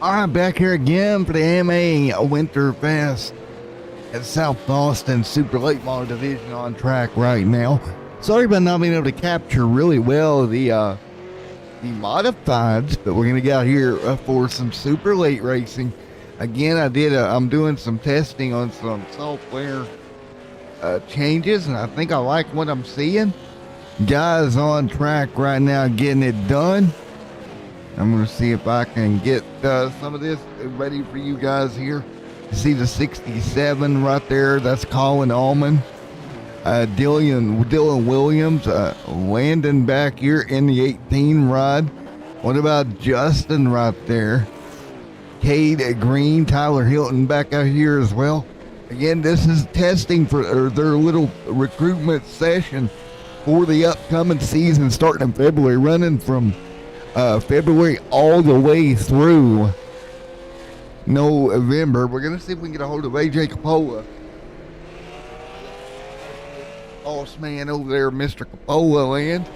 I'm back here again for the AMA Winterfest at Southboston Super Late Model Division on track right now. Sorry about not being able to capture really well the modifieds, but we're gonna get out here for some super late racing. Again, I'm doing some testing on some software changes, and I think I like what I'm seeing. Guys on track right now getting it done. I'm going to see if I can get some of this ready for you guys here. You see the 67 right there. That's Colin Allman. Dylan Williams. Landon back here in the 18 rod. What about Justin right there? Cade Green. Tyler Hilton back out here as well. Again, this is testing for their little recruitment session for the upcoming season starting in February, running from February all the way through November. We're going to see if we can get a hold of AJ Capola. Boss man over there, Mr. Capola land.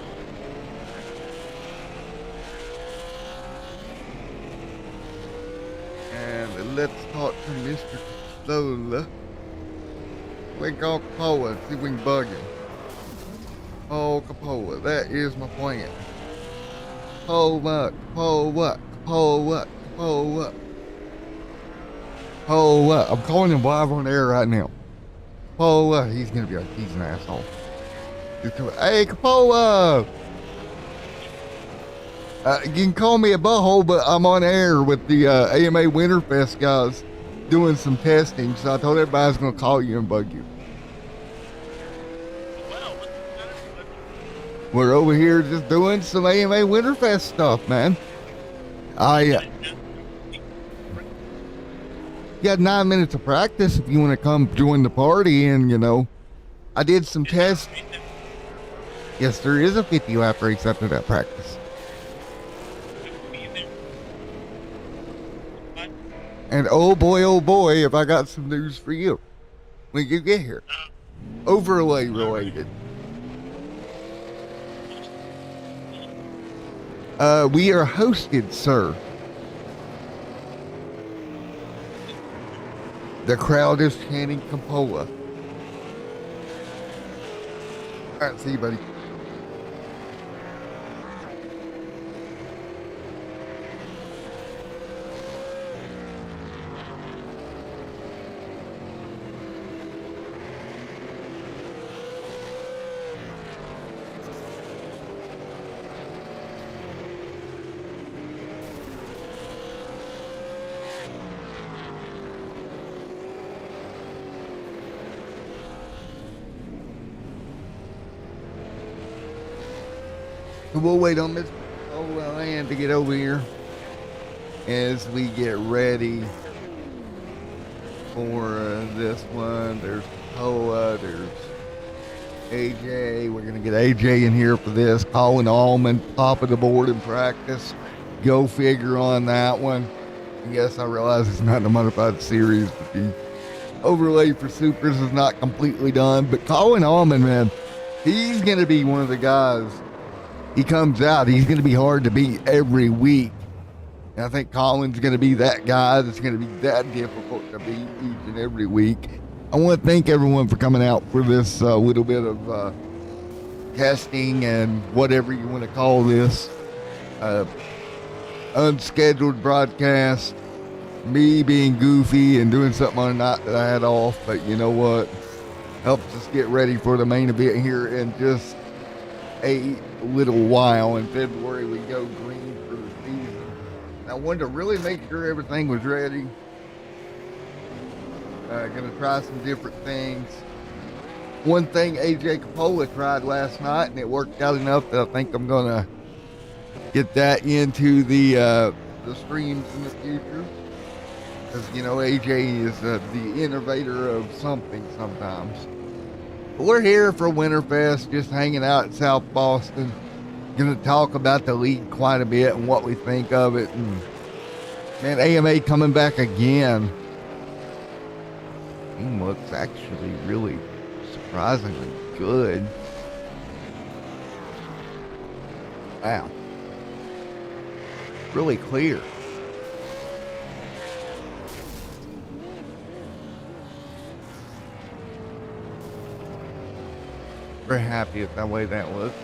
And let's talk to Mr. Capola. We call Capola, see if we can bug him. Oh, Capola, that is my plan. Hold up. I'm calling him live on air right now. He's gonna be he's an asshole. Hey, Capola! You can call me a butthole, but I'm on air with the AMA Winterfest guys doing some testing, so I told everybody I was gonna call you and bug you. We're over here just doing some AMA Winterfest stuff, man. You got 9 minutes of practice if you want to come join the party, and I did some tests. Yes, there is a 50 lap race after that practice. And oh boy, have I got some news for you when you get here. Overlay related. We are hosted, sir. The crowd is chanting Capola. All right, see you, buddy. We'll wait on Mr. Land to get over here as we get ready for this one. There's Poa, there's AJ. We're going to get AJ in here for this. Colin Allman, top of the board in practice. Go figure on that one. Yes, I realize it's not in the modified series, but the overlay for supers is not completely done. But Colin Allman, man, he's going to be one of the guys. He comes out, he's going to be hard to beat every week. And I think Colin's going to be that guy that's going to be that difficult to beat each and every week. I want to thank everyone for coming out for this little bit of testing and whatever you want to call this. Unscheduled broadcast. Me being goofy and doing something on a night that I had off. But you know what? Helps us get ready for the main event here in just a little while. In February we go green for the season. I wanted to really make sure everything was ready. Gonna try some different things. One thing AJ Capola tried last night and it worked out enough that I think I'm gonna get that into the streams in the future, because AJ is the innovator of something sometimes. We're here for Winterfest, just hanging out at Southboston. Going to talk about the league quite a bit and what we think of it. And man, AMA coming back again. Team looks actually really surprisingly good. Wow. Really clear. Very happy with the way that looks.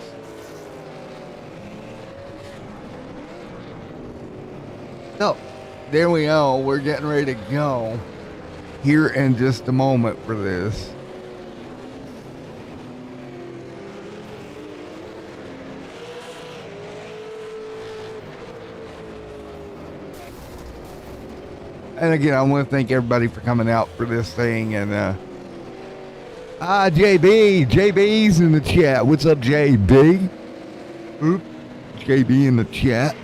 So, there we go. We're getting ready to go here in just a moment for this. And again, I want to thank everybody for coming out for this thing. And JB's in the chat. What's up, JB? Oop, JB in the chat.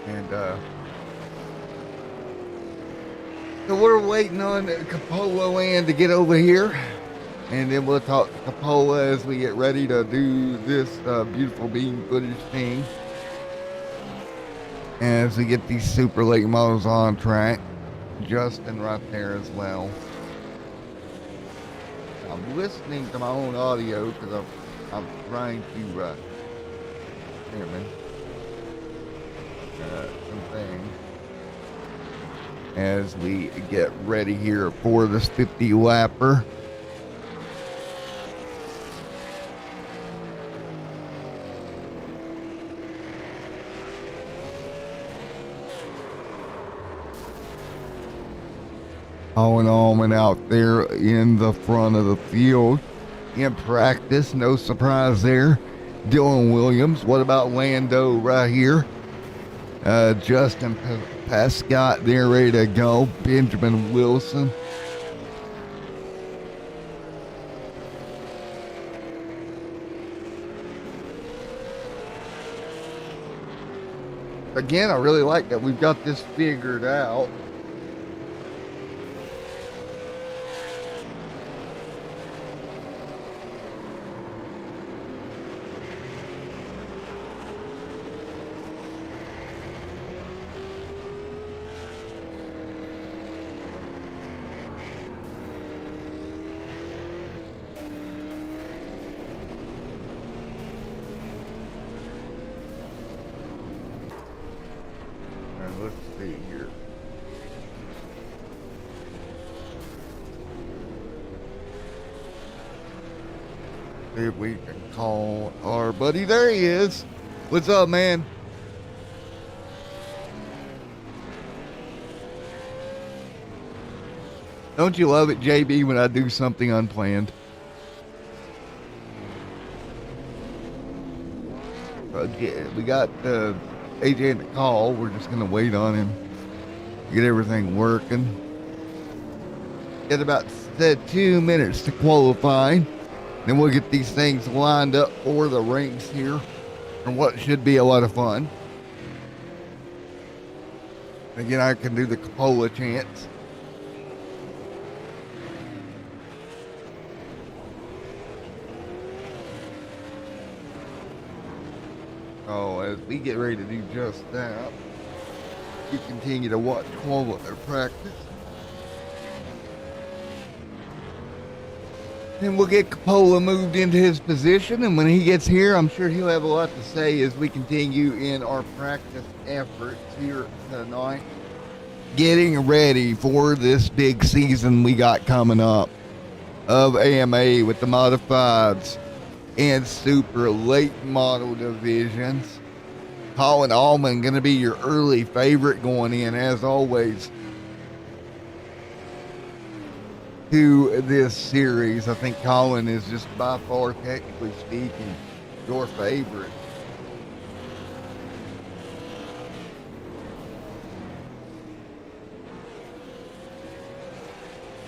And so we're waiting on Capola Land to get over here, and then we'll talk to Capola as we get ready to do this beautiful bean footage thing. As we get these super late models on track. Justin right there as well. I'm listening to my own audio because I'm trying to something as we get ready here for this 50 lapper. Owen Allman out there in the front of the field in practice. No surprise there. Dylan Williams. What about Lando right here? Justin Pascott there ready to go. Benjamin Wilson. Again, I really like that we've got this figured out. Let's see here. See if we can call our buddy. There he is. What's up, man? Don't you love it, JB, when I do something unplanned? Yeah, we got AJ in the call. We're just going to wait on him, get everything working. Get about 2 minutes to qualify. Then we'll get these things lined up for the ranks here and what should be a lot of fun. Again, I can do the Capola chants. So as we get ready to do just that, you continue to watch all of their practice. And we'll get Capola moved into his position, and when he gets here, I'm sure he'll have a lot to say as we continue in our practice efforts here tonight, getting ready for this big season we got coming up of AMA with the modifieds and super late model divisions. Colin Allman going to be your early favorite going in, as always, to this series. I think Colin is just by far, technically speaking, your favorite.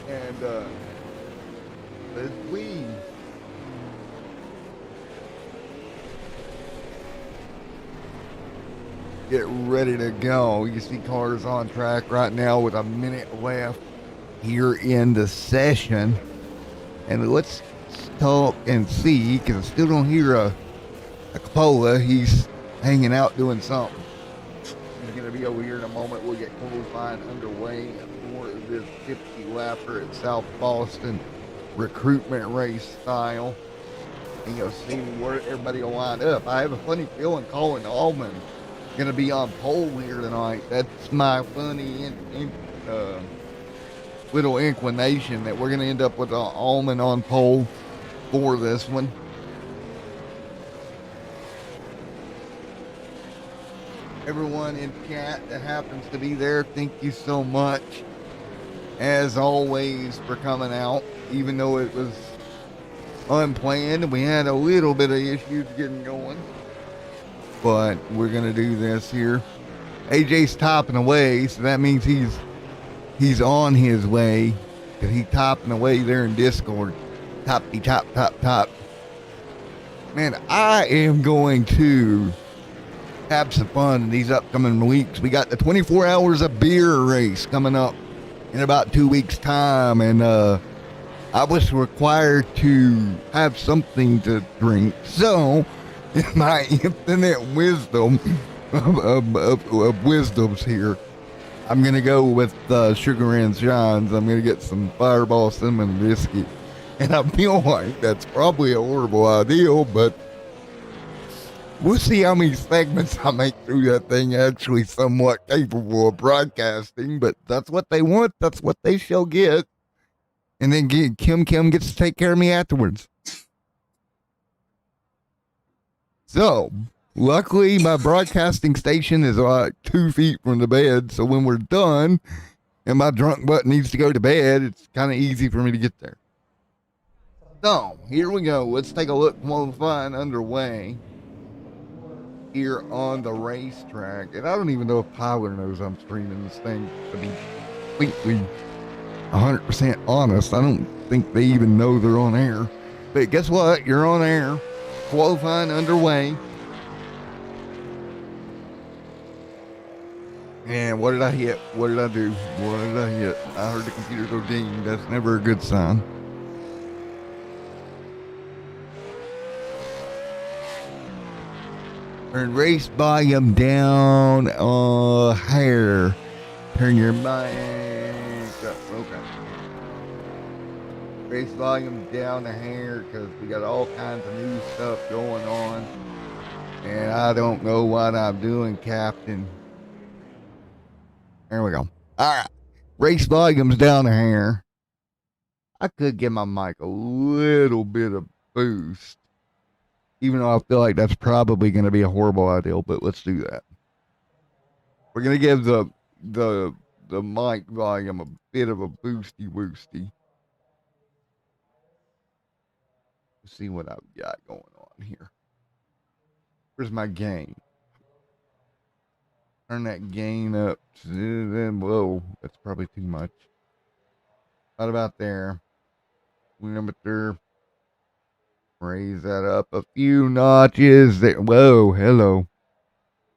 And as we get ready to go, you see cars on track right now with a minute left here in the session. And let's talk and see, because I still don't hear a Capola. He's hanging out doing something. He's going to be over here in a moment. We'll get qualifying underway for this 50 lapper at Southboston recruitment race style. and you'll see where everybody will wind up. I have a funny feeling Colin Allman gonna be on pole here tonight. That's my funny little inclination that we're gonna end up with Allman on pole for this one. Everyone in chat that happens to be there, thank you so much, as always, for coming out, even though it was unplanned. We had a little bit of issues getting going, but we're gonna do this here. AJ's topping away, so that means he's on his way, because he's topping away there in Discord. Top. Man, I am going to have some fun in these upcoming weeks. We got the 24 hours of beer race coming up in about 2 weeks time, and I was required to have something to drink, so in my infinite wisdom of wisdoms here, I'm gonna go with Sugar and Shines. I'm gonna get some Fireball Cinnamon Whiskey, and I feel like that's probably a horrible idea, but we'll see how many segments I make through that thing actually somewhat capable of broadcasting, but that's what they want. That's what they shall get. And then Kim gets to take care of me afterwards. So, luckily, my broadcasting station is like 2 feet from the bed, so when we're done and my drunk butt needs to go to bed, it's kind of easy for me to get there. So, here we go. Let's take a look qualifying underway here on the racetrack. And I don't even know if Tyler knows I'm streaming this thing, to be completely 100% honest. I don't think they even know they're on air. But guess what? You're on air. Qualifying underway. And what did I hit? What did I do? What did I hit? I heard the computer go ding. That's never a good sign. Turn race volume down a hair. Turn your mic up. Okay. Race volume down a hair because we got all kinds of new stuff going on. And I don't know what I'm doing, Captain. There we go. All right. Race volume's down a hair. I could give my mic a little bit of boost, even though I feel like that's probably going to be a horrible idea, but let's do that. We're going to give the mic volume a bit of a boosty woosty. Let's see what I've got going on here. Where's my gain? Turn that gain up. Whoa, that's probably too much. What about there? Limiter. Raise that up a few notches there. Whoa, hello.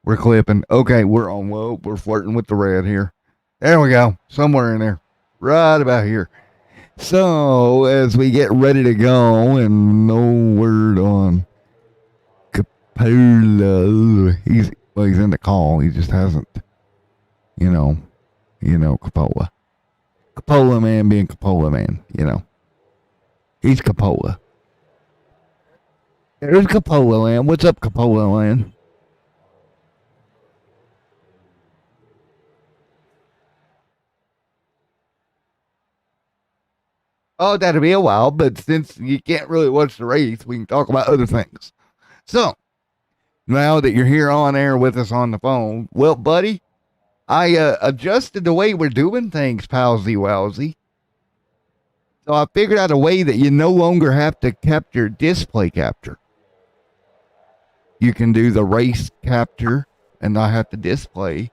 We're clipping. Okay, we're on. Whoa, we're flirting with the red here. There we go. Somewhere in there. Right about here. So, as we get ready to go, and no word on Capola. He's in the call. He just hasn't, Capola. Capola man being Capola man, He's Capola. There's Capola land. What's up, Capola land? Oh, that'll be a while, but since you can't really watch the race, we can talk about other things. So, now that you're here on air with us on the phone, well, buddy, I adjusted the way we're doing things, palsy wowsy. So I figured out a way that you no longer have to capture display capture. You can do the race capture and not have to display,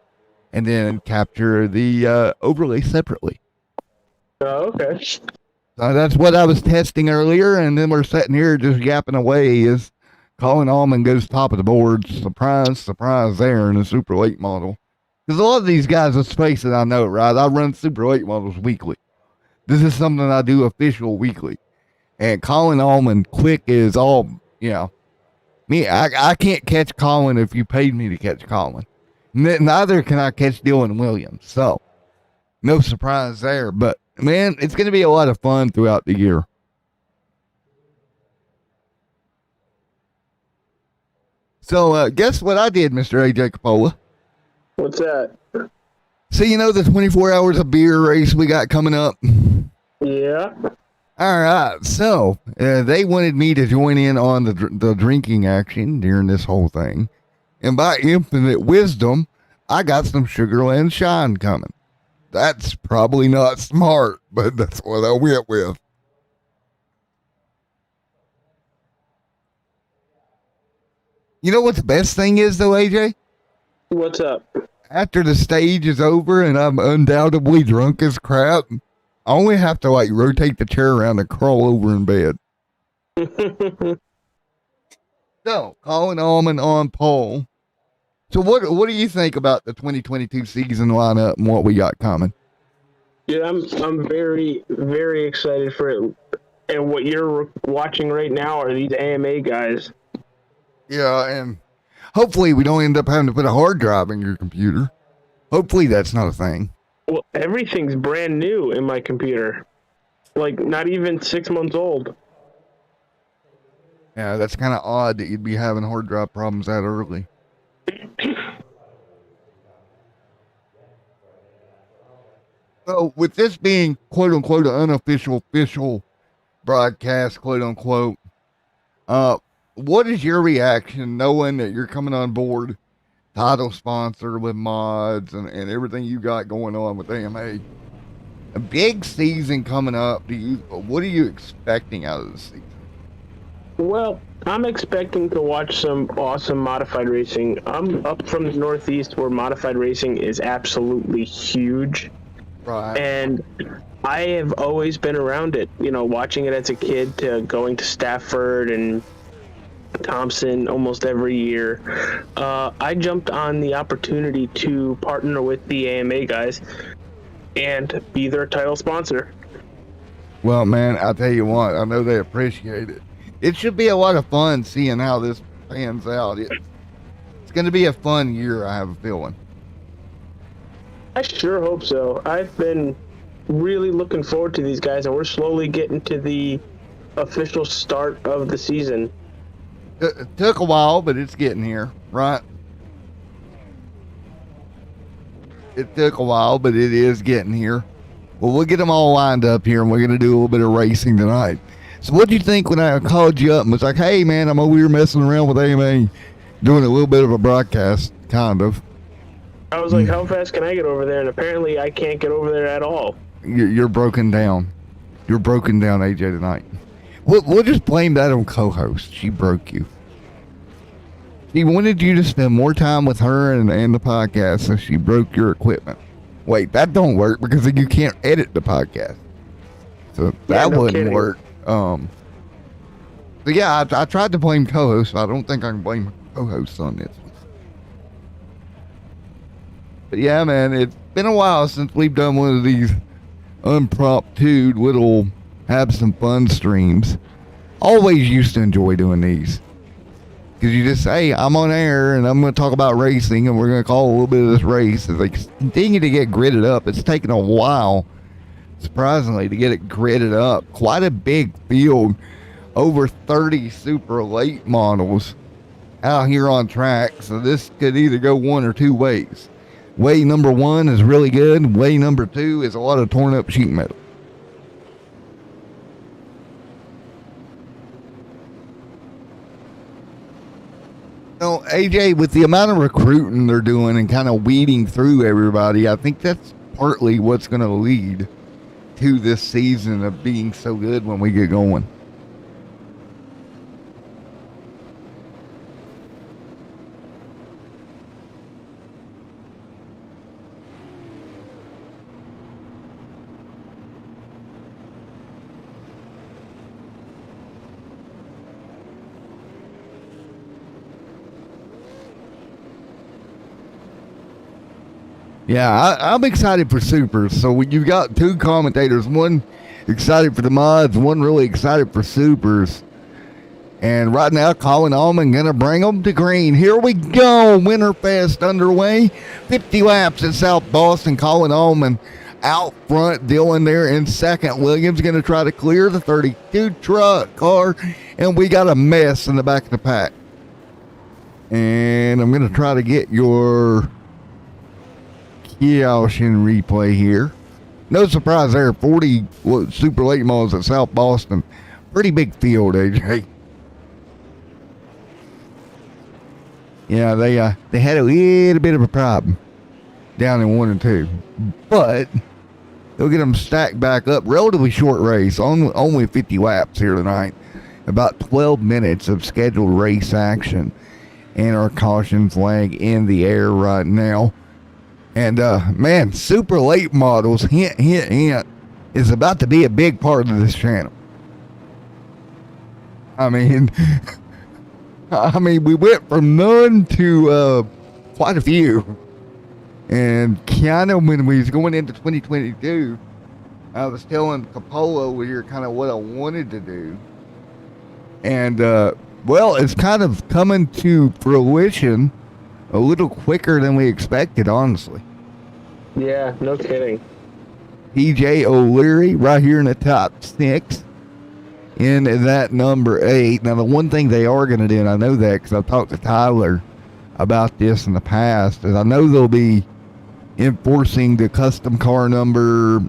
and then capture the overlay separately. Oh, okay. So that's what I was testing earlier, and then we're sitting here just yapping away as Colin Allman goes top of the board. Surprise, surprise there in the super late model. Because a lot of these guys, let's face it, I know, right? I run super late models weekly. This is something I do official weekly. And Colin Allman quick is all, me, I can't catch Colin if you paid me to catch Colin. Neither can I catch Dylan Williams. So, no surprise there. But, man, it's going to be a lot of fun throughout the year. So, guess what I did, Mr. AJ Capola? What's that? So, you know the 24 hours of beer race we got coming up? Yeah. All right. So, they wanted me to join in on the drinking action during this whole thing. And by infinite wisdom, I got some Sugarland Shine coming. That's probably not smart, but that's what I went with. You know what the best thing is, though, AJ? What's up? After the stage is over and I'm undoubtedly drunk as crap, I only have to like rotate the chair around and crawl over in bed. So, Colin Allman on pole. So what do you think about the 2022 season lineup and what we got coming? Yeah, I'm very, very excited for it. And what you're watching right now are these AMA guys. Yeah, and hopefully we don't end up having to put a hard drive in your computer. Hopefully that's not a thing. Well, everything's brand new in my computer. Like, not even 6 months old. Yeah, that's kind of odd that you'd be having hard drive problems that early. So, with this being quote unquote an unofficial official broadcast, quote unquote, what is your reaction knowing that you're coming on board, title sponsor with mods and everything you got going on with AMA? A big season coming up. What are you expecting out of the season? Well, I'm expecting to watch some awesome modified racing. I'm up from the Northeast where modified racing is absolutely huge. Right. And I have always been around it, you know, watching it as a kid to going to Stafford and Thompson almost every year. I jumped on the opportunity to partner with the AMA guys and be their title sponsor. Well, man, I'll tell you what, I know they appreciate it. It should be a lot of fun seeing how this pans out. It's going to be a fun year, I have a feeling. I sure hope so. I've been really looking forward to these guys, and we're slowly getting to the official start of the season. It took a while, but it's getting here, right? It took a while, but it is getting here. Well, we'll get them all lined up here, and we're going to do a little bit of racing tonight. So what do you think when I called you up and was like, hey, man, I'm over here messing around with AMA, doing a little bit of a broadcast, kind of. I was like, how fast can I get over there? And apparently I can't get over there at all. You're broken down. You're broken down, AJ, tonight. We'll just blame that on co-host. She broke you. She wanted you to spend more time with her and the podcast, so she broke your equipment. Wait, that don't work because you can't edit the podcast. So that wouldn't kidding. Work. So yeah, I tried to blame co-host. I don't think I can blame co-host on this. But yeah, man, it's been a while since we've done one of these impromptu little have some fun streams. Always used to enjoy doing these. Because you just say, I'm on air and I'm going to talk about racing and we're going to call a little bit of this race. As they continue to get gridded up, it's taken a while, surprisingly, to get it gridded up. Quite a big field. Over 30 super late models out here on track. So this could either go one or two ways. Way number one is really good. Way number two is a lot of torn up sheet metal. So, AJ, with the amount of recruiting they're doing and kind of weeding through everybody, I think that's partly what's going to lead to this season of being so good when we get going. Yeah, I'm excited for supers. So you've got two commentators, one excited for the mods, one really excited for supers. And right now, Colin Allman going to bring them to green. Here we go. Winterfest underway. 50 laps at Southboston. Colin Allman out front. Dylan there in second. Williams going to try to clear the 32 truck car. And we got a mess in the back of the pack. And I'm going to try to get your Kioshin replay here. No surprise there, 40 super late models at Southboston. Pretty big field, AJ. Yeah, they had a little bit of a problem down in 1 and 2. But they'll get them stacked back up. Relatively short race, only 50 laps here tonight. About 12 minutes of scheduled race action. And our caution flag in the air right now. And, man, super late models, hint, hint, hint, is about to be a big part of this channel. I mean, we went from none to quite a few. And kind of when we was going into 2022, I was telling Capolo here kind of what I wanted to do. And, well, it's kind of coming to fruition a little quicker than we expected, honestly. Yeah, no kidding. PJ O'Leary right here in the top 6 in that number 8. Now, the one thing they are going to do, and I know that because I've talked to Tyler about this in the past, is I know they'll be enforcing the custom car number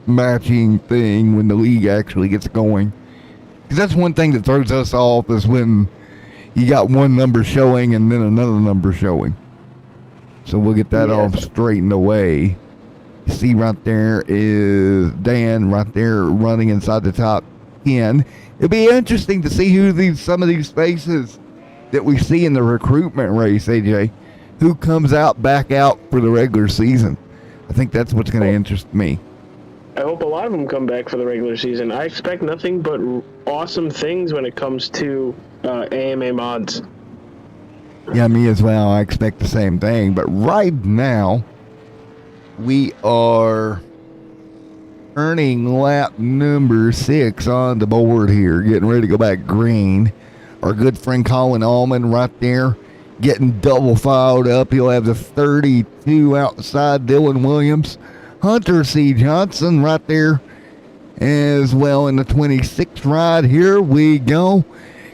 matching thing when the league actually gets going. Because that's one thing that throws us off is when you got one number showing and then another number showing. So we'll get that all straightened away. You see right there is Dan right there running inside the top 10. It'll be interesting to see who some of these faces that we see in the recruitment race, AJ, who comes back out for the regular season. I think that's what's going to interest me. I hope a lot of them come back for the regular season. I expect nothing but awesome things when it comes to AMA mods. Yeah, me as well. I expect the same thing. But right now, we are earning lap number 6 on the board here, getting ready to go back green. Our good friend Colin Allman right there, getting double filed up. He'll have the 32 outside Dylan Williams. Hunter C. Johnson right there as well in the 26th ride. Here we go.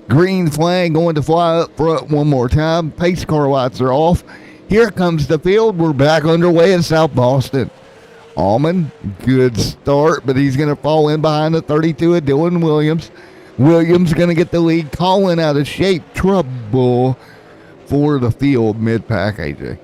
Green flag going to fly up front one more time. Pace car lights are off. Here comes the field. We're back underway in Southboston. Allman, good start, but he's going to fall in behind the 32 of Dylan Williams. Williams going to get the lead. Colin out of shape. Trouble for the field mid-pack, AJ.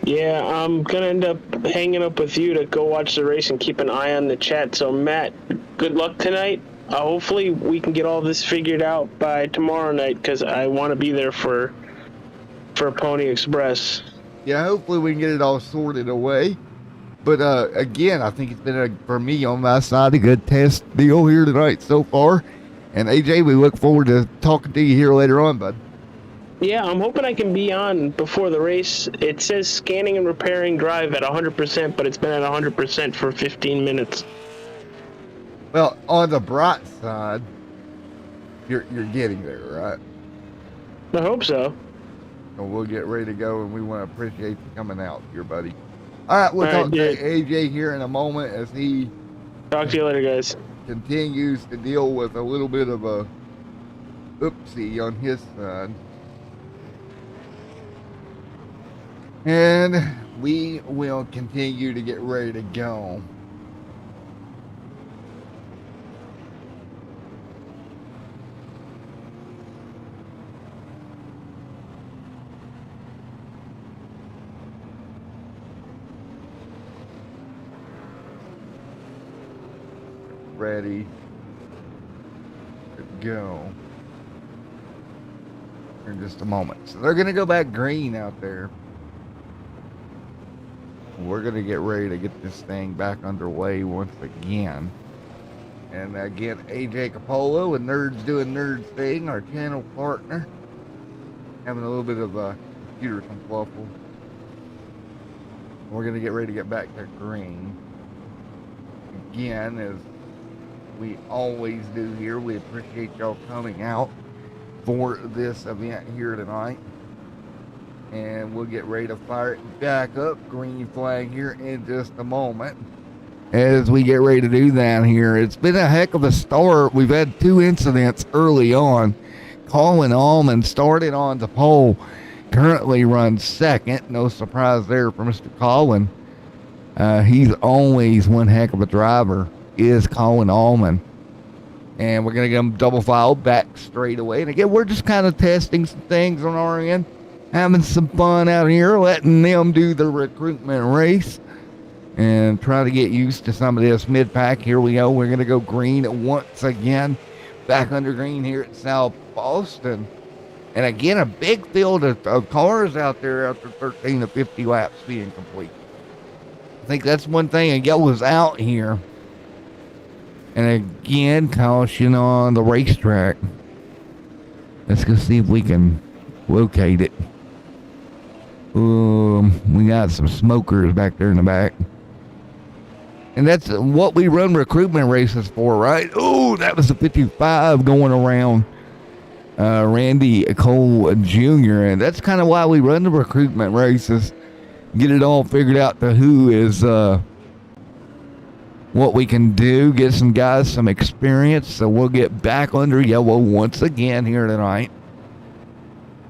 Yeah, I'm going to end up hanging up with you to go watch the race and keep an eye on the chat. So, Matt, good luck tonight. Hopefully we can get all this figured out by tomorrow night because I want to be there for Pony Express. Yeah, hopefully we can get it all sorted away. But, again, I think it's been, for me, on my side, a good test deal here tonight so far. And, AJ, we look forward to talking to you here later on, bud. Yeah, I'm hoping I can be on before the race. It says scanning and repairing drive at 100%, but it's been at 100% for 15 minutes. Well, on the bright side, you're getting there, right? I hope so. So we'll get ready to go, and we want to appreciate you coming out here, buddy. All right, we'll talk to AJ here in a moment as he... Talk to you later, guys. ...continues to deal with a little bit of a oopsie on his side. And we will continue to get ready to go. Ready to go in just a moment. So they're going to go back green out there. We're going to get ready to get this thing back underway once again. And again, AJ Capolo and Nerds Doing Nerds Thing, our channel partner, having a little bit of a computer fluffle. We're going to get ready to get back to green. Again, as we always do here, we appreciate y'all coming out for this event here tonight. And we'll get ready to fire it back up. Green flag here in just a moment. As we get ready to do that here, it's been a heck of a start. We've had 2 incidents early on. Colin Allman started on the pole, currently runs second. No surprise there for Mr. Colin. He's always one heck of a driver, is Colin Allman. And we're going to get them double file back straight away. And again, we're just kind of testing some things on our end, having some fun out here, letting them do the recruitment race and try to get used to some of this mid-pack. Here we go. We're going to go green once again, back under green here at Southboston. And again, a big field of cars out there after 13 to 50 laps being complete. I think that's one thing. And yellow's out here. And again, caution on the racetrack. Let's go see if we can locate it. We got some smokers back there in the back. And that's what we run recruitment races for, right? Oh, that was the 55 going around Randy Cole Jr. And that's kind of why we run the recruitment races. Get it all figured out to who is what we can do. Get some guys some experience. So we'll get back under yellow once again here tonight.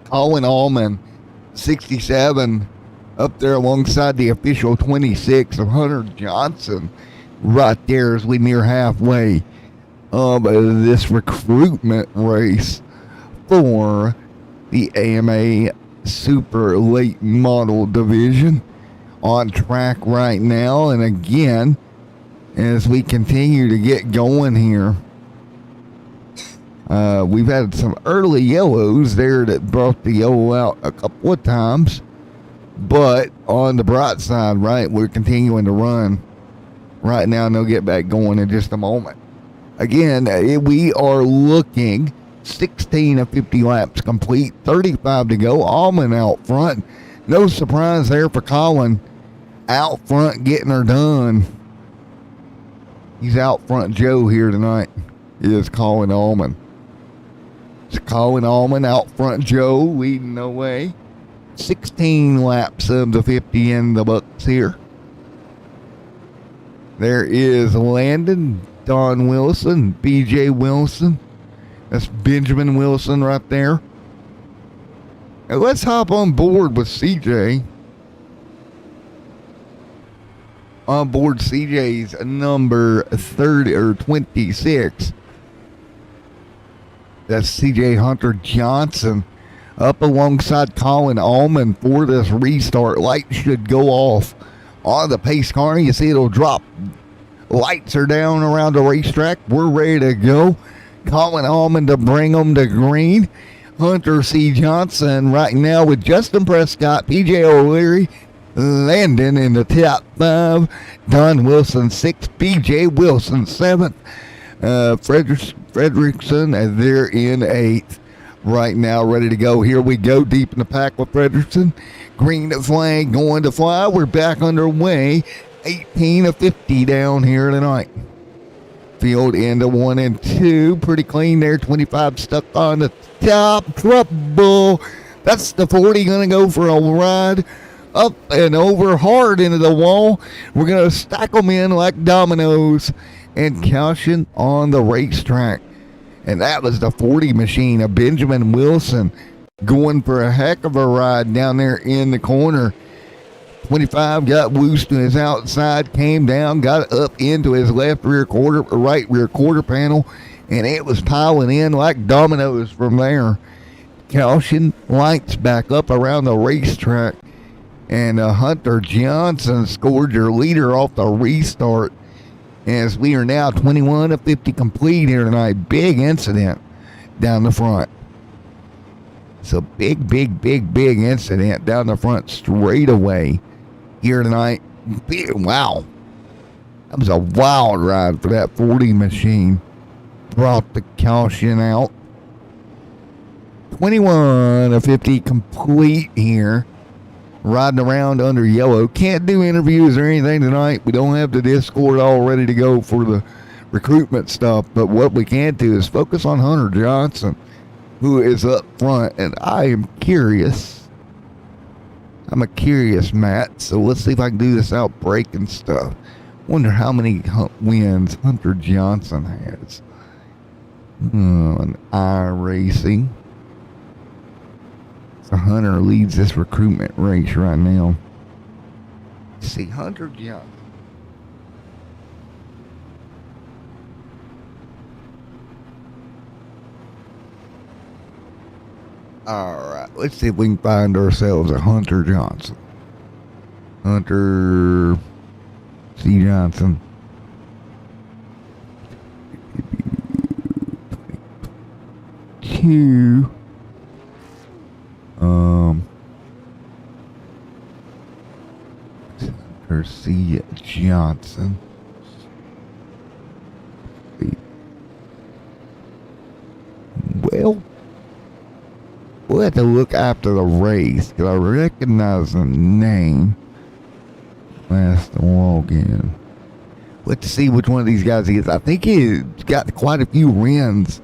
Colin Allman, 67, up there alongside the official 26 of Hunter Johnson, right there as we near halfway of this recruitment race for the AMA Super Late Model Division. On track right now, and again, as we continue to get going here, we've had some early yellows there that brought the yellow out a couple of times. But on the bright side, right, we're continuing to run right now, and they'll get back going in just a moment. Again, we are looking 16 of 50 laps complete, 35 to go. Allman out front. No surprise there for Colin. Out front getting her done. He's out front Joe here tonight. It is Colin Allman. It's Colin Allman out front Joe leading the way. 16 laps of the 50 in the books here. There is Landon, Don Wilson, BJ Wilson. That's Benjamin Wilson right there. And let's hop on board with CJ. On board CJ's number 30 or 26. That's CJ Hunter Johnson up alongside Colin Allman for this restart. Lights should go off on the pace car. You see it'll drop. Lights are down around the racetrack. We're ready to go. Colin Allman to bring them to green. Hunter C. Johnson right now with Justin Prescott, PJ O'Leary, Landon in the top 5. Don Wilson 6th. BJ Wilson 7th. Fredrickson, they're in 8th right now, ready to go. Here we go, deep in the pack with Fredrickson. Green flag going to fly. We're back underway. 18 of 50 down here tonight. Field into 1 and 2. Pretty clean there. 25 stuck on the top. Trouble. That's the 40 going to go for a ride. Up and over hard into the wall. We're going to stack them in like dominoes. And caution on the racetrack. And that was the 40 machine of Benjamin Wilson going for a heck of a ride down there in the corner. 25 got loose to his outside, came down, got up into his right rear quarter panel, and it was piling in like dominoes from there. Caution, lights back up around the racetrack, and Hunter Johnson scored your leader off the restart, as we are now 21 of 50 complete here tonight. Big incident down the front. It's a big incident down the front straightaway here tonight. Wow. That was a wild ride for that 40 machine. Brought the caution out. 21 of 50 complete here. Riding around under yellow. Can't do interviews or anything tonight. We don't have the Discord all ready to go for the recruitment stuff. But what we can do is focus on Hunter Johnson, who is up front. And I am curious. I'm a curious Matt. So let's see if I can do this out breaking stuff. Wonder how many wins Hunter Johnson has. An iRacing. The Hunter leads this recruitment race right now. Let's see, Hunter Johnson. Alright, let's see if we can find ourselves a Hunter Johnson. Hunter C. Johnson. Two. Hunter C. Johnson. Well, we'll have to look after the race because I recognize the name. Last login. Let's see which one of these guys he is. I think he's got quite a few wins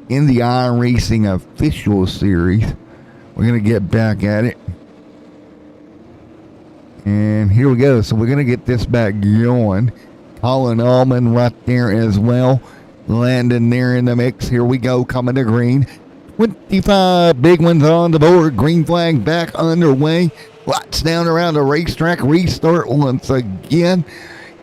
in the iRacing official series. We're going to get back at it. And here we go. So we're going to get this back going. Colin Allman right there as well. Landon there in the mix. Here we go. Coming to green. 25 big ones on the board. Green flag back underway. Lights down around the racetrack. Restart once again.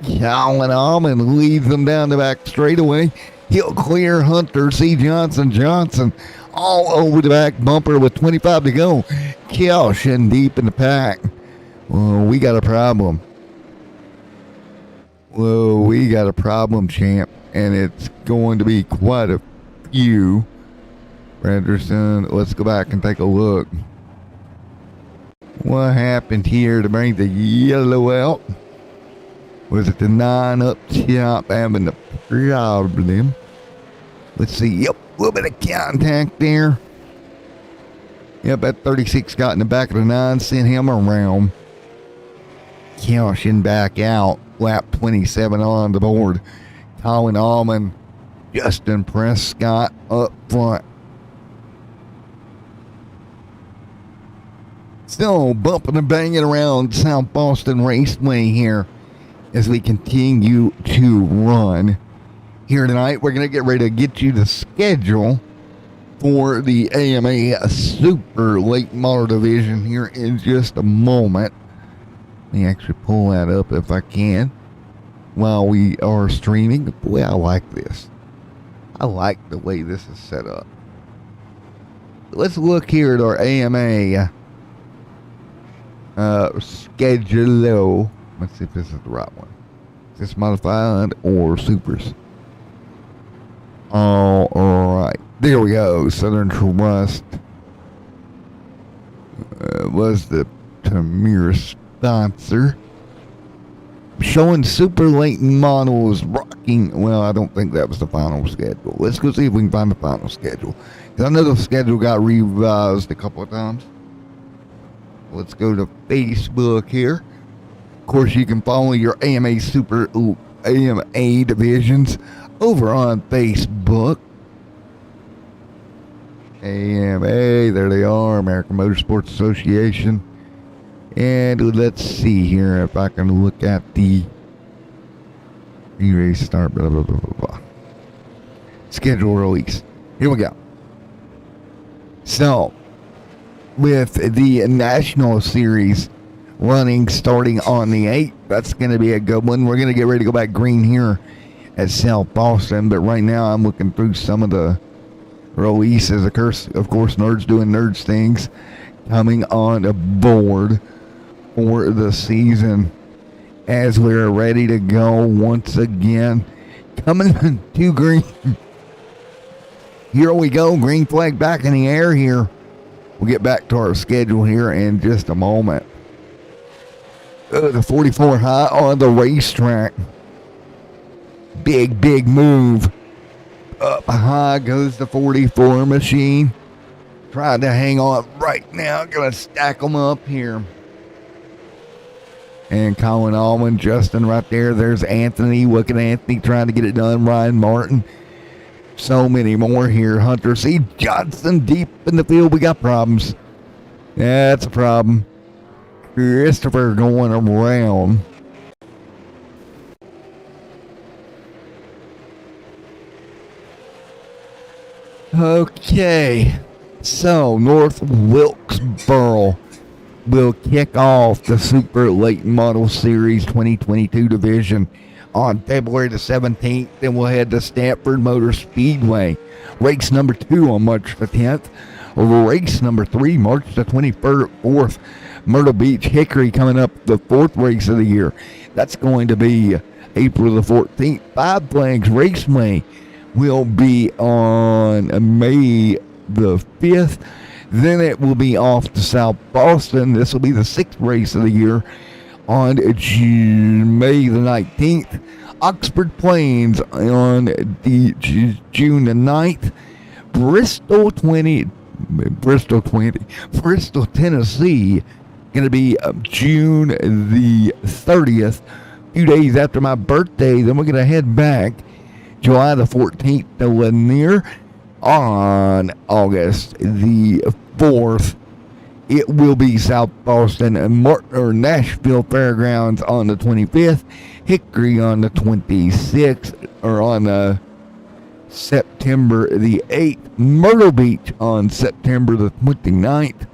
Colin Allman leads them down the back straightaway. He'll clear Hunter C. Johnson all over the back bumper with 25 to go. Caution deep in the pack. Well, we got a problem. Whoa, we got a problem, champ. And it's going to be quite a few. Anderson, let's go back and take a look. What happened here to bring the yellow out? Was it the 9 up top having the problem? Let's see. Yep, a little bit of contact there. Yep, that 36 got in the back of the 9, sent him around. Caution back out. Lap 27 on the board. Colin Allman, Justin Prescott up front. Still bumping and banging around Southboston Raceway here as we continue to run. Here tonight, we're going to get ready to get you the schedule for the AMA Super Late Model Division here in just a moment. Let me actually pull that up if I can while we are streaming. Boy, I like this. I like the way this is set up. Let's look here at our AMA schedule. Let's see if this is the right one. Is this modified or supers? All right, there we go. Southern Trust was the premier sponsor. Showing super late models rocking. Well, I don't think that was the final schedule. Let's go see if we can find the final schedule. Because I know the schedule got revised a couple of times. Let's go to Facebook here. Of course, you can follow your AMA divisions over on Facebook. AMA, there they are, American Motorsports Association. And let's see here if I can look at the race start, blah, blah, blah, blah, blah. Schedule release. Here we go. So, with the National Series running starting on the 8th, that's going to be a good one. We're going to get ready to go back green here at Southboston, but right now I'm looking through some of the releases. Of course, Nerds doing Nerds things coming on board for the season as we're ready to go once again. Coming to green. Here we go. Green flag back in the air here. We'll get back to our schedule here in just a moment. The 44 high on the racetrack. Big move. Up high goes the 44 machine. Trying to hang on right now. Gonna stack them up here. And Colin Allman, Justin right there. There's Anthony. Look at Anthony trying to get it done. Ryan Martin. So many more here. Hunter C. Johnson deep in the field. We got problems. That's a problem. Christopher going around. Okay. So, North Wilkesboro will kick off the Super Late Model Series 2022 division on February the 17th. Then we'll head to Stanford Motor Speedway. Race number 2 on March the 10th. Race number 3, March the 24th. Myrtle Beach Hickory coming up, the 4th race of the year. That's going to be April the 14th. Five Flags Raceway will be on May the 5th. Then it will be off to South Boston. This will be the 6th race of the year on May the 19th. Oxford Plains on the June the 9th. Bristol, Tennessee, going to be June the 30th. A few days after my birthday. Then we're going to head back July the 14th to Lanier. On August the 4th, it will be South Boston and Nashville Fairgrounds on the 25th, Hickory on the 26th, or on September the 8th, Myrtle Beach on September the 29th,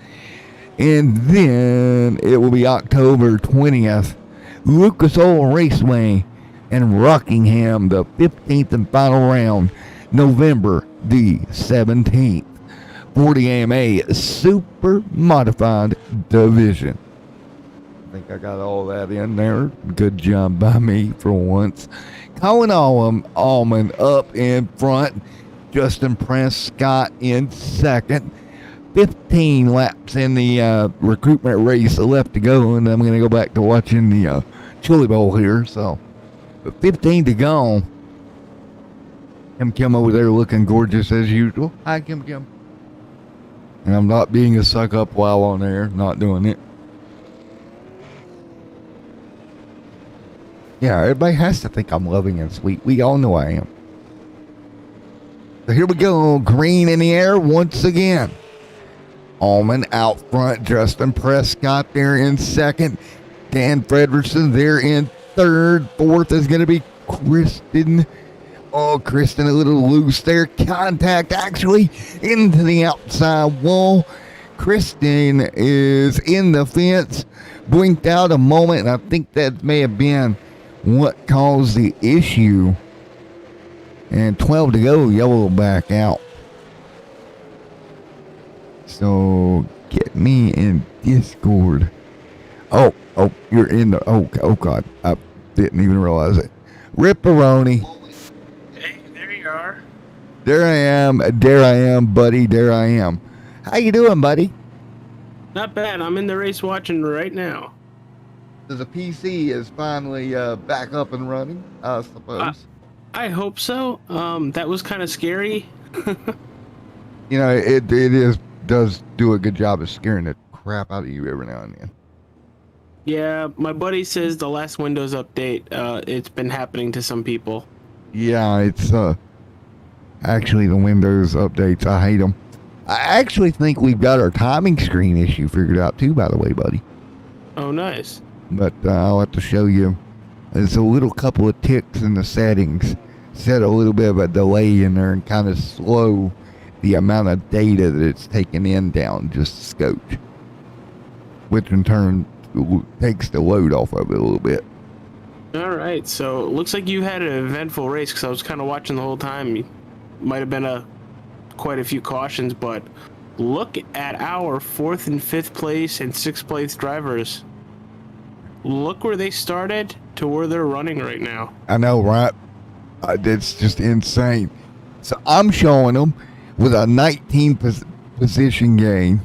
and then it will be October 20th, Lucas Oil Raceway and Rockingham, the 15th and final round, November the 17th. 40 AMA Super Modified Division. I think I got all that in there. Good job by me for once. Colin Allman up in front. Justin Prescott in second. 15 laps in the recruitment race left to go, and I'm going to go back to watching the Chili Bowl here. So, 15 to go. Kim over there looking gorgeous as usual. Hi, Kim. And I'm not being a suck up while on air. Not doing it. Yeah, everybody has to think I'm loving and sweet. We all know I am. So here we go. Green in the air once again. Allman out front. Justin Prescott there in second. Dan Frederson there in third. Fourth is going to be Kristen. Oh, Kristen a little loose there. Contact actually into the outside wall. Kristen is in the fence. Blinked out a moment, and I think that may have been what caused the issue. And 12 to go, yellow back out. So get me in Discord. Oh, you're in the, oh God, I didn't even realize it. Ripperoni. There I am, buddy, there I am. How you doing, buddy? Not bad. I'm in the race watching right now. So the PC is finally back up and running, I suppose. I hope so. That was kind of scary. You know, it does do a good job of scaring the crap out of you every now and then. Yeah, my buddy says the last Windows update, it's been happening to some people. Yeah, it's actually the Windows updates. I hate them. I actually think we've got our timing screen issue figured out too, by the way, buddy. Oh, nice. But I'll have to show you. There's a little couple of ticks in the settings. Set a little bit of a delay in there and kind of slow the amount of data that it's taking in down just a scotch. Which in turn takes the load off of it a little bit. All right, so it looks like you had an eventful race because I was kind of watching the whole time. Might have been quite a few cautions, but look at our 4th and 5th place and 6th place drivers. Look where they started to where they're running right now. I know, right? It's just insane. So I'm showing them with a 19 position gain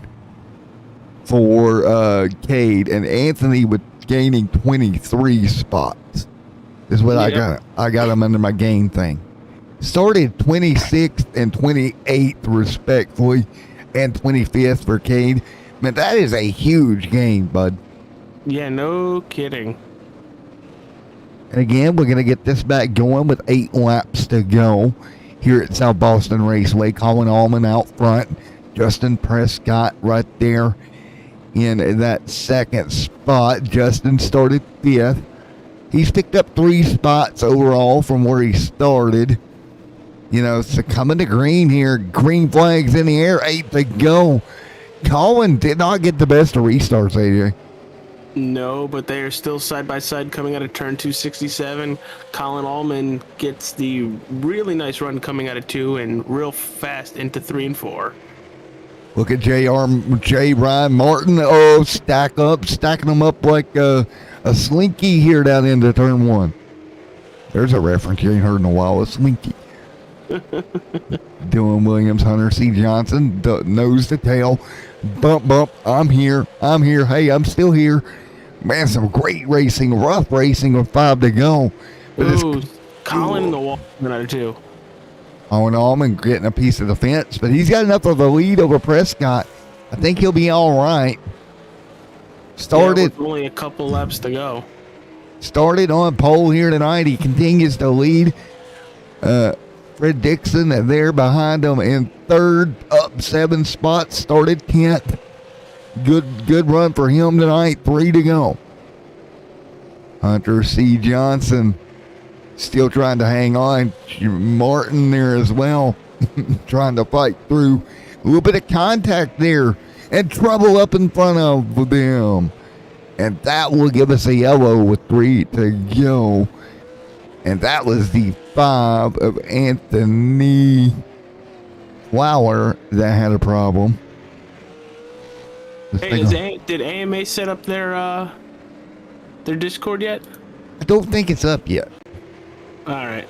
for Cade, and Anthony with gaining 23 spots. Is what I got. I got them under my gain thing. Started 26th and 28th respectfully, and 25th for Cade. Man, that is a huge gain, bud. Yeah, no kidding. And again, we're going to get this back going with 8 laps to go here at Southboston Raceway. Colin Allman out front. Justin Prescott right there in that second spot. Justin started 5th. He's picked up 3 spots overall from where he started. So coming to green here. Green flags in the air. 8 to go. Colin did not get the best of restarts, AJ. No, but they are still side by side coming out of turn 267. Colin Allman gets the really nice run coming out of 2 and real fast into 3 and 4. Look at J. Ryan Martin. Oh, stacking them up like a slinky here down into turn 1. There's a reference you ain't heard in a while. A slinky. Dylan Williams, Hunter C. Johnson, nose to tail. Bump. I'm here. Hey, I'm still here. Man, some great racing, rough racing with 5 to go. Ooh, Colin in the wall out of 2. Owen Allman getting a piece of the fence, but he's got enough of a lead over Prescott. I think he'll be all right. With only a couple laps to go. Started on pole here tonight. He continues to lead. Fred Dixon there behind him in 3rd, up 7 spots. Started 10th. Good run for him tonight. 3 to go. Hunter C. Johnson still trying to hang on. Martin there as well, trying to fight through. A little bit of contact there and trouble up in front of them. And that will give us a yellow with 3 to go. And that was the 5 of Anthony Flower that had a problem. Hey, did AMA set up their Discord yet? I don't think it's up yet. All right.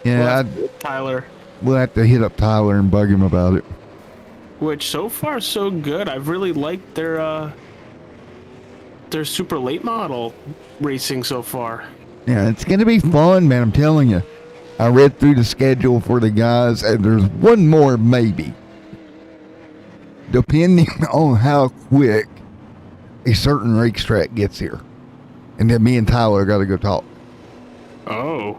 Yeah, Tyler. We'll have to hit up Tyler and bug him about it. Which so far so good. I've really liked their super late model racing so far. Yeah, it's gonna be fun, man. I'm telling you. I read through the schedule for the guys, and there's one more maybe. Depending on how quick a certain racetrack gets here. And then me and Tyler got to go talk. Oh.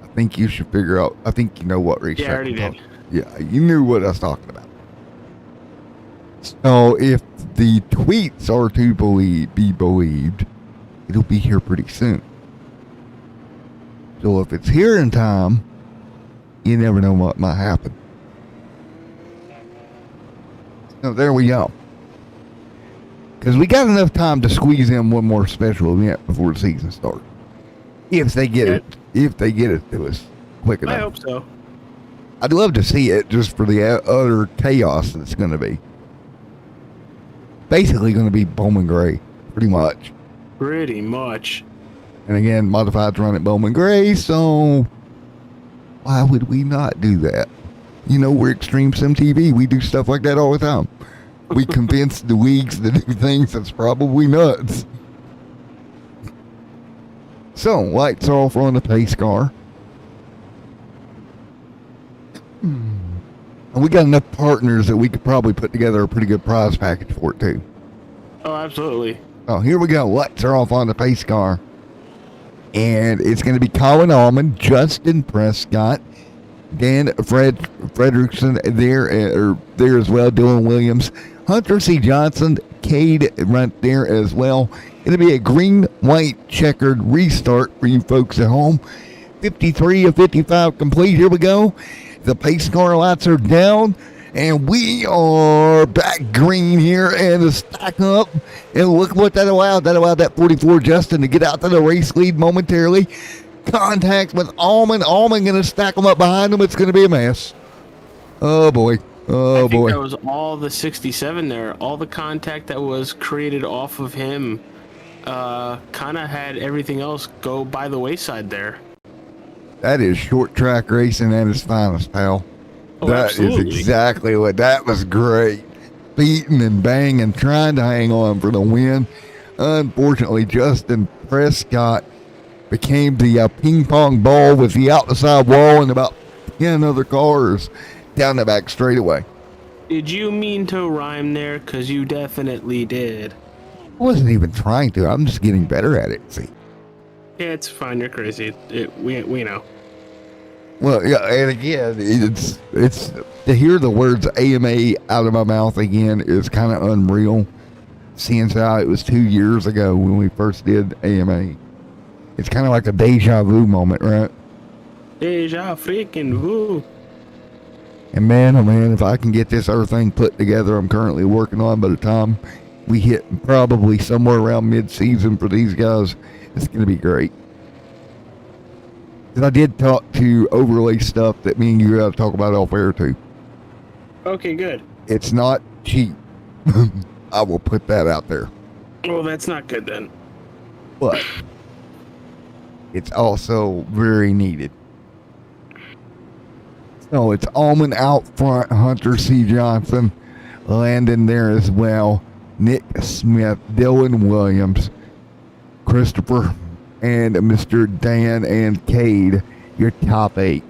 I think you should figure out. I think you know what racetrack. Yeah, I already did. Yeah, you knew what I was talking about. So if the tweets are to be believed, it'll be here pretty soon. So if it's here in time, you never know what might happen. So there we go. Because we got enough time to squeeze in one more special event before the season starts. If they get it to us quick enough. I hope so. I'd love to see it just for the utter chaos that's going to be. Basically going to be Bowman Gray, pretty much. Pretty much. And again, modifieds run at Bowman Gray, so why would we not do that? We're Extreme Sim TV. We do stuff like that all the time. We convince the leagues to do things that's probably nuts. So, lights off on the pace car. And we got enough partners that we could probably put together a pretty good prize package for it, too. Oh, absolutely. Oh, here we go. Lights are off on the pace car. And it's going to be Colin Allman, Justin Prescott, Dan Fredrickson there as well, Dylan Williams, Hunter C. Johnson, Cade right there as well. It'll be a green-white checkered restart for you folks at home. 53 of 55 complete. Here we go. The pace car lights are down, and we are back green here and to stack up. And look what that allowed. That allowed that 44 Justin to get out to the race lead momentarily. Contact with Allman. Allman going to stack them up behind him. It's going to be a mess. Oh, boy. Oh, I think boy. that was all the 67 there. All the contact that was created off of him kind of had everything else go by the wayside there. That is short track racing at its finest, pal. Oh, that absolutely. is exactly what. That was great. Beating and banging, trying to hang on for the win. Unfortunately, Justin Prescott became the ping pong ball with the outside wall and about 10 other cars down the back straightaway. Did you mean to rhyme there? Because you definitely did. I wasn't even trying to. I'm just getting better at it, see. Yeah, it's fine. You're crazy. We know. Well, yeah, and again, it's to hear the words AMA out of my mouth again is kind of unreal. Seeing how it was 2 years ago when we first did AMA. It's kind of like a deja vu moment, right? Deja freaking vu. And man, oh man, if I can get this other thing put together I'm currently working on by the time we hit probably somewhere around mid-season for these guys, it's going to be great. And I did talk to overlay stuff that me and you got to talk about off air too. Okay, good. It's not cheap. I will put that out there. Well, that's not good then. But it's also very needed. So it's Allman out front, Hunter C. Johnson, Landon there as well, Nick Smith, Dylan Williams, Christopher, and Mr. Dan and Cade, your top 8.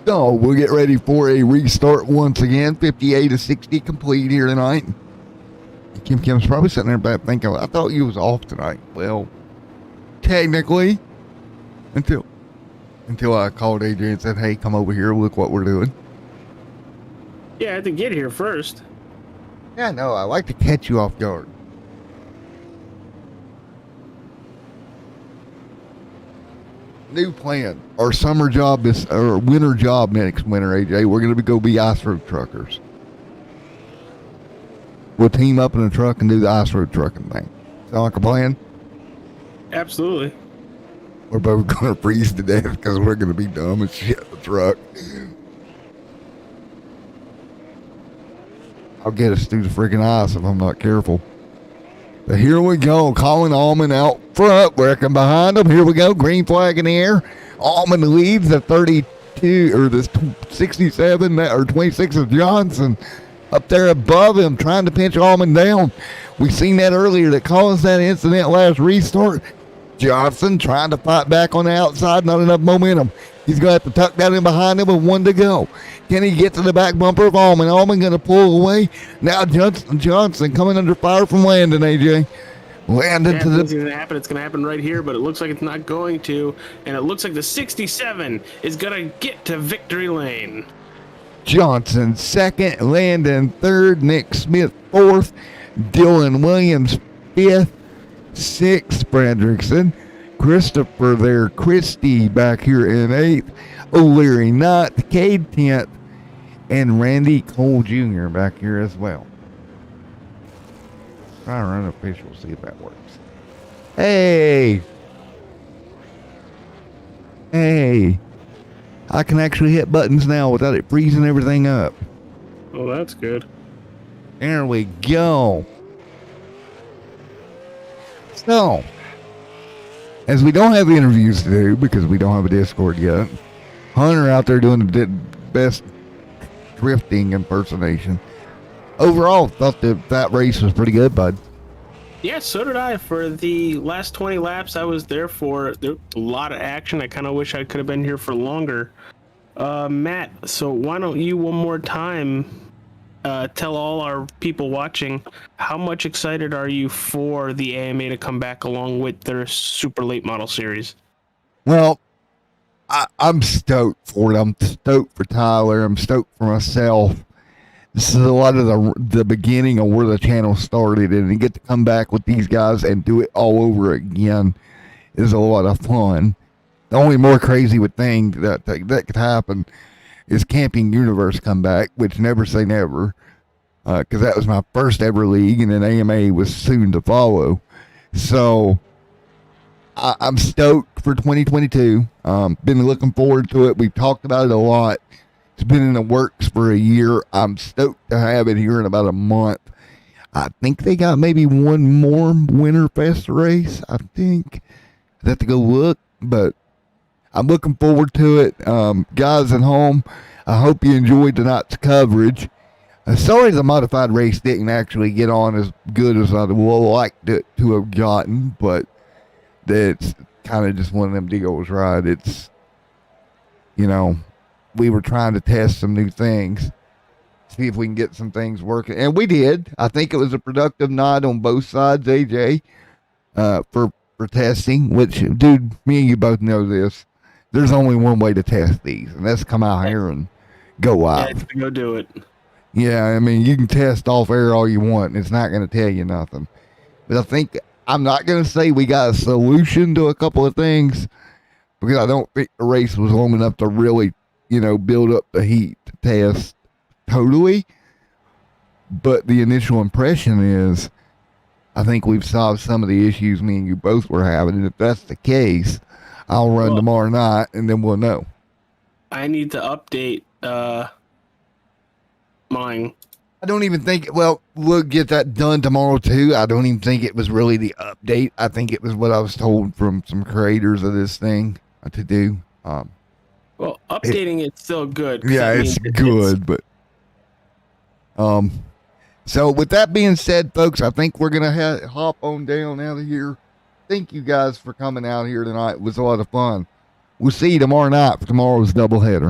So we'll get ready for a restart once again. 58-60 complete here tonight. Kim's probably sitting there back thinking, I thought you was off tonight. Well, technically, until I called AJ and said, hey, come over here, look what we're doing. Yeah, I had to get here first. Yeah, no, I like to catch you off guard. New plan. Our summer job is, or winter job next winter, AJ. We're going to go be ice road truckers. We'll team up in a truck and do the ice road trucking thing. Sound like a plan? Absolutely. We're both going to freeze to death because we're going to be dumb as shit in the truck. I'll get us through the freaking ice if I'm not careful. But here we go. Colin Allman out front, working behind him. Here we go. Green flag in the air. Allman leads the 32 or the 67 or 26 of Johnson up there above him, trying to pinch Allman down. We seen that earlier that caused that incident last restart. Johnson trying to fight back on the outside, not enough momentum. He's going to have to tuck that in behind him with 1 to go. Can he get to the back bumper of Allman? Allman going to pull away. Now Johnson coming under fire from Landon, AJ. Landon to the... It's going to happen. It's going to happen right here, but it looks like it's not going to. And it looks like the 67 is going to get to victory lane. Johnson second, Landon third, Nick Smith fourth, Dylan Williams fifth, sixth, Fredrickson, Christopher there, Christie back here in 8th, O'Leary 9th, Cade 10th, and Randy Cole Jr. back here as well. Try to run official, see if that works. Hey! I can actually hit buttons now without it freezing everything up. Oh, that's good. There we go. So, as we don't have interviews to do because we don't have a Discord yet, Hunter out there doing the best drifting impersonation. Overall, thought that race was pretty good, bud. Yeah, so did I. For the last 20 laps I was there for, there was a lot of action. I kind of wish I could have been here for longer. Matt, so why don't you one more time tell all our people watching, how much excited are you for the AMA to come back along with their super late model series? Well, I'm stoked for it. I'm stoked for Tyler. I'm stoked for myself. This is a lot of the beginning of where the channel started, and to get to come back with these guys and do it all over again is a lot of fun. The only more crazy thing that could happen is Camping Universe come back, which never say never, because that was my first ever league, and then AMA was soon to follow. So I'm stoked for 2022. Been looking forward to it. We've talked about it a lot. It's been in the works for a year. I'm stoked to have it here in about a month. I think they got maybe one more Winterfest race. I think I'd have to go look, but I'm looking forward to it. Guys at home, I hope you enjoyed tonight's coverage. Sorry the modified race didn't actually get on as good as I would liked it to have gotten, but that's kind of just one of them deals, right? It's, we were trying to test some new things, see if we can get some things working. And we did. I think it was a productive night on both sides, AJ, for testing, which, dude, me and you both know this. There's only one way to test these, and that's come out here and go live. Yeah, go do it. Yeah, I mean, you can test off air all you want, and it's not going to tell you nothing. But I think, I'm not going to say we got a solution to a couple of things, because I don't think the race was long enough to really, build up the heat to test totally. But the initial impression is, I think we've solved some of the issues me and you both were having. And if that's the case, I'll run tomorrow night and then we'll know. I need to update mine. I don't even think, well, we'll get that done tomorrow too. I don't even think it was really the update. I think it was what I was told from some creators of this thing to do. Well, updating it's still good. Yeah, it's good, but so with that being said, folks, I think we're gonna hop on down out of here. Thank you guys for coming out here tonight. It was a lot of fun. We'll see you tomorrow night for tomorrow's doubleheader.